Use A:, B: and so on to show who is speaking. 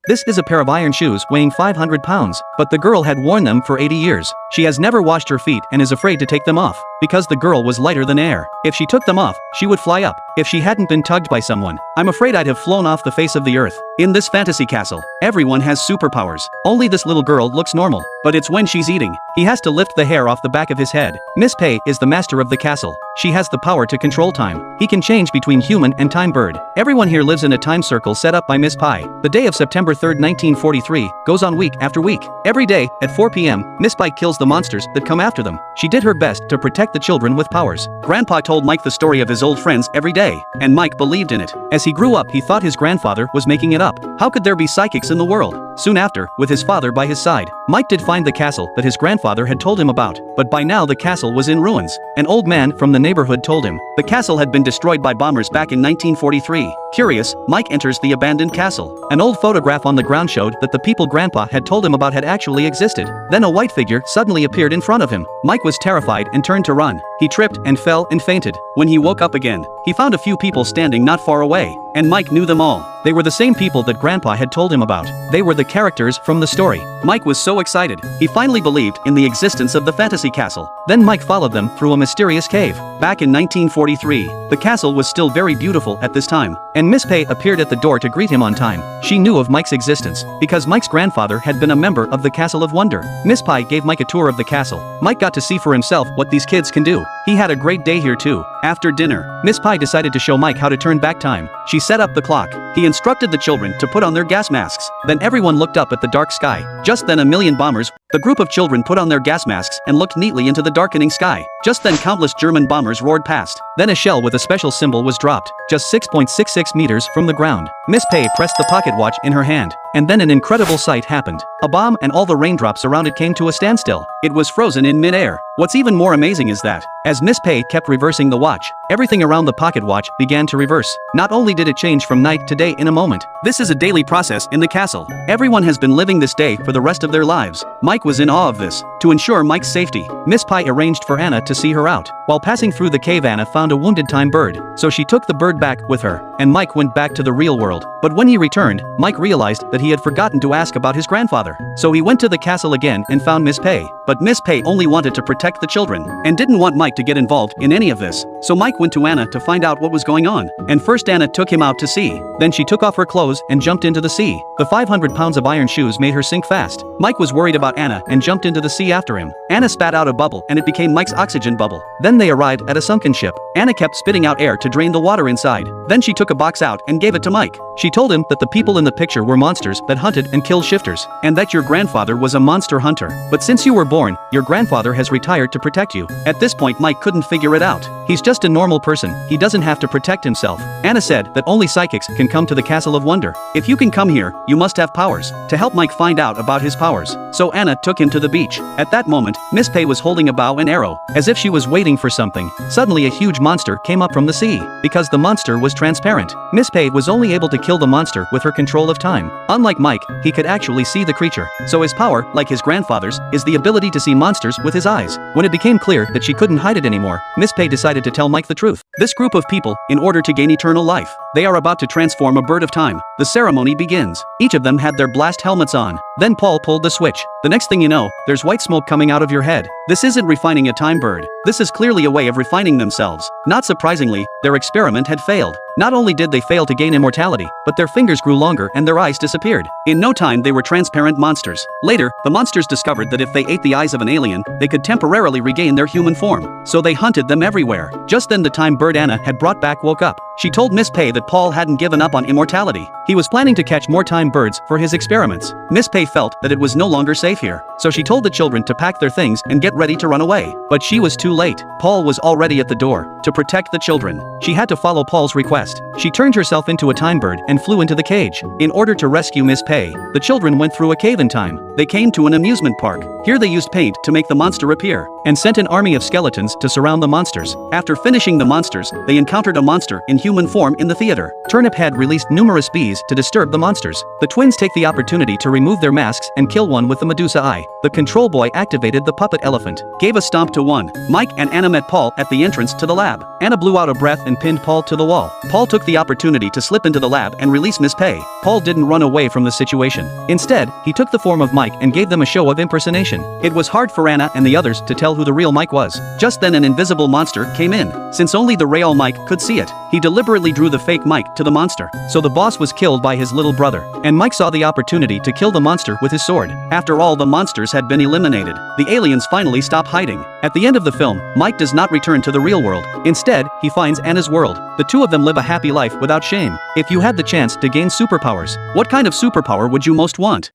A: This is a pair of iron shoes weighing 500 pounds, but the girl had worn them for 80 years. She has never washed her feet and is afraid to take them off, because the girl was lighter than air. If she took them off, she would fly up. If she hadn't been tugged by someone, I'm afraid I'd have flown off the face of the earth. In this fantasy castle, everyone has superpowers. Only this little girl looks normal, but it's when she's eating. He has to lift the hair off the back of his head. Miss Pei is the master of the castle. She has the power to control time. He can change between human and time bird. Everyone here lives in a time circle set up by Miss Pei. The day of September 3rd, 1943, goes on week after week. Every day, at 4 p.m., Miss Pei kills the monsters that come after them. She did her best to protect the children with powers. Grandpa told Mike the story of his old friends every day, and Mike believed in it. As he grew up, he thought his grandfather was making it up. How could there be psychics in the world? Soon after, with his father by his side, Mike did find the castle that his grandfather had told him about, but by now the castle was in ruins. An old man from the neighborhood told him the castle had been destroyed by bombers back in 1943. Curious, Mike enters the abandoned castle. An old photograph on the ground showed that the people Grandpa had told him about had actually existed. Then a white figure suddenly appeared in front of him. Mike was terrified and turned to run. He tripped and fell and fainted. When he woke up again, he found a few people standing not far away, and Mike knew them all. They were the same people that Grandpa had told him about. They were the characters from the story. Mike was so excited. He finally believed in the existence of the fantasy castle. Then Mike followed them through a mysterious cave. Back in 1943, the castle was still very beautiful at this time, and Miss Pei appeared at the door to greet him on time. She knew of Mike's existence, because Mike's grandfather had been a member of the Castle of Wonder. Miss Pei gave Mike a tour of the castle. Mike got to see for himself what these kids can do. He had a great day here too. After dinner, Miss Pei decided to show Mike how to turn back time. She set up the clock. He instructed the children to put on their gas masks. Then everyone looked up at the dark sky. Just then a million bombers. The group of children put on their gas masks and looked neatly into the darkening sky. Just then countless German bombers roared past. Then a shell with a special symbol was dropped, just 6.66 meters from the ground. Miss Pei pressed the pocket watch in her hand, and then an incredible sight happened. A bomb and all the raindrops around it came to a standstill. It was frozen in mid-air. What's even more amazing is that, as Miss Pei kept reversing the watch, everything around the pocket watch began to reverse. Not only did it change from night to day in a moment. This is a daily process in the castle. Everyone has been living this day for the rest of their lives. Mike was in awe of this. To ensure Mike's safety, Miss Pei arranged for Anna to see her out. While passing through the cave, Anna found a wounded time bird, so she took the bird back with her, and Mike went back to the real world. But when he returned, Mike realized that he had forgotten to ask about his grandfather. So he went to the castle again and found Miss Pei. But Miss Pei only wanted to protect the children, and didn't want Mike to get involved in any of this. So Mike went to Anna to find out what was going on. And first Anna took him out to sea. Then she took off her clothes and jumped into the sea. The 500 pounds of iron shoes made her sink fast. Mike was worried about Anna and jumped into the sea after him. Anna spat out a bubble and it became Mike's oxygen bubble. Then they arrived at a sunken ship. Anna kept spitting out air to drain the water inside. Then she took a box out and gave it to Mike. She told him that the people in the picture were monsters that hunted and killed shifters, and that your grandfather was a monster hunter. But since you were born, your grandfather has retired to protect you. At this point Mike couldn't figure it out. He's just a normal person. He doesn't have to protect himself. Anna said that only psychics can come to the Castle of Wonder. If you can come here, you must have powers. To help Mike find out about his powers. So Anna took him to the beach. At that moment, Miss Pei was holding a bow and arrow, as if she was waiting for something. Suddenly a huge monster came up from the sea. Because the monster was transparent, Miss Pei was only able to kill the monster with her control of time. Unlike Mike, he could actually see the creature. So his power, like his grandfather's, is the ability to see monsters with his eyes. When it became clear that she couldn't hide it anymore, Miss Pei decided to tell Mike the truth. This group of people, in order to gain eternal life, they are about to transform a bird of time. The ceremony begins. Each of them had their blast helmets on. Then Paul pulled the switch. The next thing you know, there's white smoke coming out of your head. This isn't refining a time bird. This is clearly a way of refining themselves. Not surprisingly, their experiment had failed. Not only did they fail to gain immortality, but their fingers grew longer and their eyes disappeared. In no time they were transparent monsters. Later, the monsters discovered that if they ate the eyes of an alien, they could temporarily regain their human form. So they hunted them everywhere. Just then the time bird Anna had brought back woke up. She told Miss Pei that Paul hadn't given up on immortality. He was planning to catch more time birds for his experiments. Miss Pei felt that it was no longer safe here. So she told the children to pack their things and get ready to run away. But she was too late. Paul was already at the door. To protect the children, she had to follow Paul's request. She turned herself into a time bird and flew into the cage. In order to rescue Miss Pei, the children went through a cave in time. They came to an amusement park. Here they used paint to make the monster appear, and sent an army of skeletons to surround the monsters. After finishing the monsters, monsters, they encountered a monster in human form in the theater. Turnip Head released numerous bees to disturb the monsters. The twins take the opportunity to remove their masks and kill one with the Medusa eye. The control boy activated the puppet elephant, gave a stomp to one. Mike and Anna met Paul at the entrance to the lab. Anna blew out a breath and pinned Paul to the wall. Paul took the opportunity to slip into the lab and release Miss Pei. Paul didn't run away from the situation. Instead, he took the form of Mike and gave them a show of impersonation. It was hard for Anna and the others to tell who the real Mike was. Just then an invisible monster came in. Since only the real Mike could see it, he deliberately drew the fake Mike to the monster. So the boss was killed by his little brother. And Mike saw the opportunity to kill the monster with his sword. After all the monsters had been eliminated, the aliens finally stop hiding. At the end of the film, Mike does not return to the real world. Instead, he finds Anna's world. The two of them live a happy life without shame. If you had the chance to gain superpowers, what kind of superpower would you most want?